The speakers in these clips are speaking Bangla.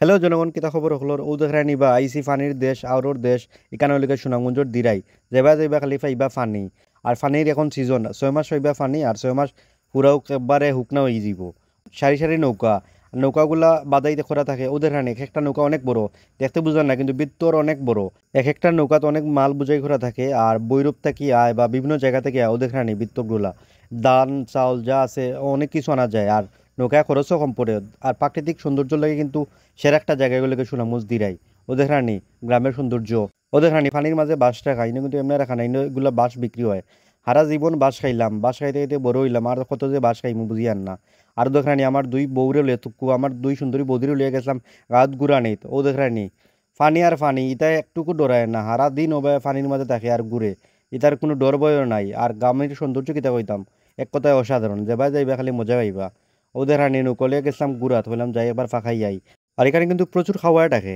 হ্যালো জনগণ, কিতা খবর হলর ও দেখরা নিবা আইসি ফানির দেশ আউরোর দেশ এখানে হলিকে সুনামগঞ্জর দিরাই যাইবা খালি ফাইবা ফানি। আর ফানির এখন সিজন 6 মাস হইবা ফানি আর 6 মাস পুরাও একবারে হুকনা হয়ে যাব। সারি সারি নৌকা, নৌকাগুলা বাদাইতে খোরা থাকে ওদের হানি। এক একটা নৌকা অনেক বড়, দেখতে বুঝান না কিন্তু বৃত্তর অনেক বড়। এক একটা নৌকাতে অনেক মাল বুঝাই খোরা থাকে। আর বৈরব থেকে আয় বা বিভিন্ন জায়গা থেকে আয় ওদের হানি বৃত্তগুলা ধান চাউল যা আছে অনেক কিছু আনা যায়। আর নৌকায় খরচও কম পড়ে। আর প্রাকৃতিক সৌন্দর্য লাগে কিন্তু সেরা একটা জায়গাগুলোকে সুনামগঞ্জ দিরাই ওদের রানী গ্রামের সৌন্দর্য। ওদের রানী পানির মাঝে বাঁশটা খাই না কিন্তু এমনি রাখা নাই, এগুলো বাঁশ বিক্রি হয়। সারা জীবন বাঁশ খাইলাম, বাঁশ খাইতে খাইতে বড় হইলাম, আর কত যে বাঁশ খাইমু বুঝি আর না। আর দেখ রানী আমার দুই বউরে লিয়ে তুকু আমার দুই সুন্দরী বৌদিরে লিয়ে গেছিলাম গাত গুড়ানিত। ও দেখ রানী ফানি আর ফানি ইটা একটুকু ডরায় না, সারা দিন ওবে পানির মাঝে থাকে আর ঘুরে, ইতার কোনো ডর ভয়ও নাই। আর গ্রামের সৌন্দর্য কিতা কইতাম, এক কথায় অসাধারণ। যাবা যাইবা খালি মজা পাইবা। ওদের রানী নৌকলে গেছিলাম গুড়াত, বললাম যাই এবার ফাঁকাই যাই। আর এখানে কিন্তু প্রচুর খাওয়ার থাকে।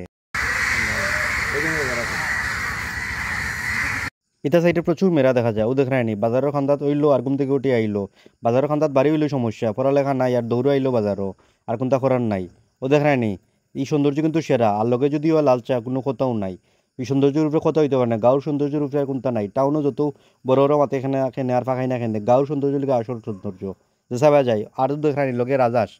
এটা সাইডে প্রচুর মেলা দেখা যায়। ও দেখ রায়নি বাজারের খান্দাত হইলো আর ঘুম থেকে উঠে আইলো। বাজারের খান্দাত বাড়ি হইলো সমস্যা, পড়ালেখা নাই আর দৌড়ে আইলো বাজারও, আর কোনটা করার নাই। ও দেখ রায়নি এই সৌন্দর্য কিন্তু সেরা। আর লগে যদিও লাল চা কোনো কথাও নাই। এই সৌন্দর্যের উপরে কথা হইতে পারে না, গাঁর সৌন্দর্যের উপরে আর কোনটা নাই। টাউনও যত বড় বড় মাতে এখানে এখানে আর ফাঁকাই না খেনে, গাঁর সৌন্দর্য লিগে আসল সৌন্দর্য যে সাবা যায়। আর দেখ রায়নি লগে রাজাস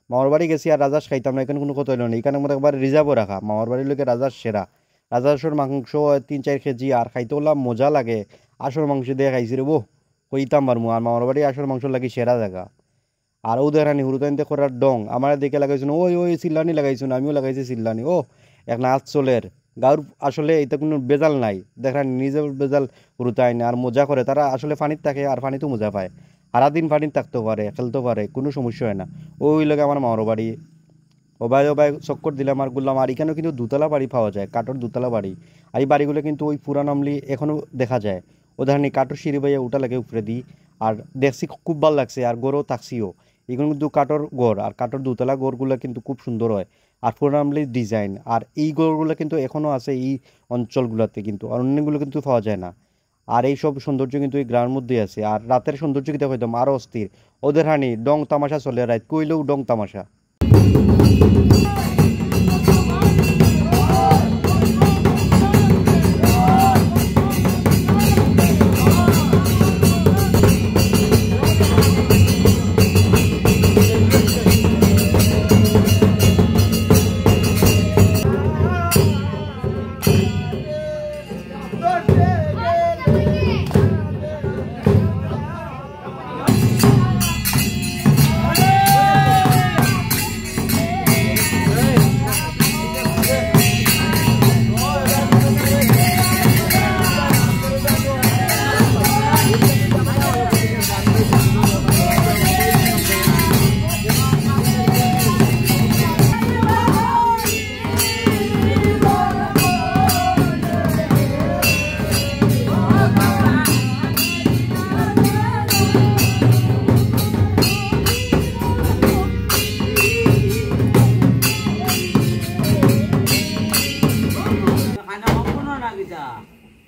মামার বাড়ি গেছি আর রাজাস খাইতাম না, এখানে কোনো কথা হইলো না। এখানে মধ্যে একবার রিজার্ভও রাখা, মামার বাড়ির লোকে রাজাস সেরা। রাজাসর মাংস 3-4 কেজি আর খাইতে ওলা মজা লাগে। আসর মাংস দিয়ে খাইছি রে বো, কইতাম পারমু। আর মামার বাড়ি আসর মাংস লাগি সেরা জায়গা। আর ও দেখানি হুরুতাইনতে করার ডং আমার দেখে লাগাইছো, ওই ওই চিল্লানি লাগাইছো, আমিও লাগাইছি চিল্লানি। ও এক নাচ চলের গাঁর আসলে এটা কোনো বেজাল নাই। দেখানি নিজে বেজাল হুরুতাইন আর মজা করে তারা, আসলে পানির থাকে আর পানিতেও মজা পায়। সারাদিন পানির থাকতে পারে, খেলতে পারে, কোনো সমস্যা হয় না। ওই লাগে আমার মামার বাড়ি। ওবায় ওবায় চক্কর দিলাম আর ঘুরলাম। আর এখানেও কিন্তু দুতলা বাড়ি পাওয়া যায়, কাঠের দুতলা বাড়ি। আর এই বাড়িগুলো কিন্তু ওই পুরান আমলি এখনও দেখা যায়। উদাহরণ কাঠের সিঁড়ি বাইয়া উঠা লাগে উপরে দিই। আর দেখছি খুব ভালো লাগছে আর গড়ও থাকছিও। এগুলো কিন্তু কাঠের গড় আর কাঠের দুতলা গড়গুলো কিন্তু খুব সুন্দর হয় আর পুরান আমলির ডিজাইন। আর এই গড়গুলো কিন্তু এখনও আছে এই অঞ্চলগুলোতে, কিন্তু আর অন্যগুলো কিন্তু পাওয়া যায় না। আর এই সব সৌন্দর্য কিন্তু এই গ্রামের মধ্যেই আছে। আর রাতের সৌন্দর্য কিন্তু হইতাম আরও অস্থির। ওদের হানি ডং তামাশা চলে, রাত কইলেও ডং তামাশা।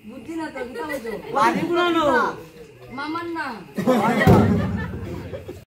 বুদ্ধি না তো, মামার না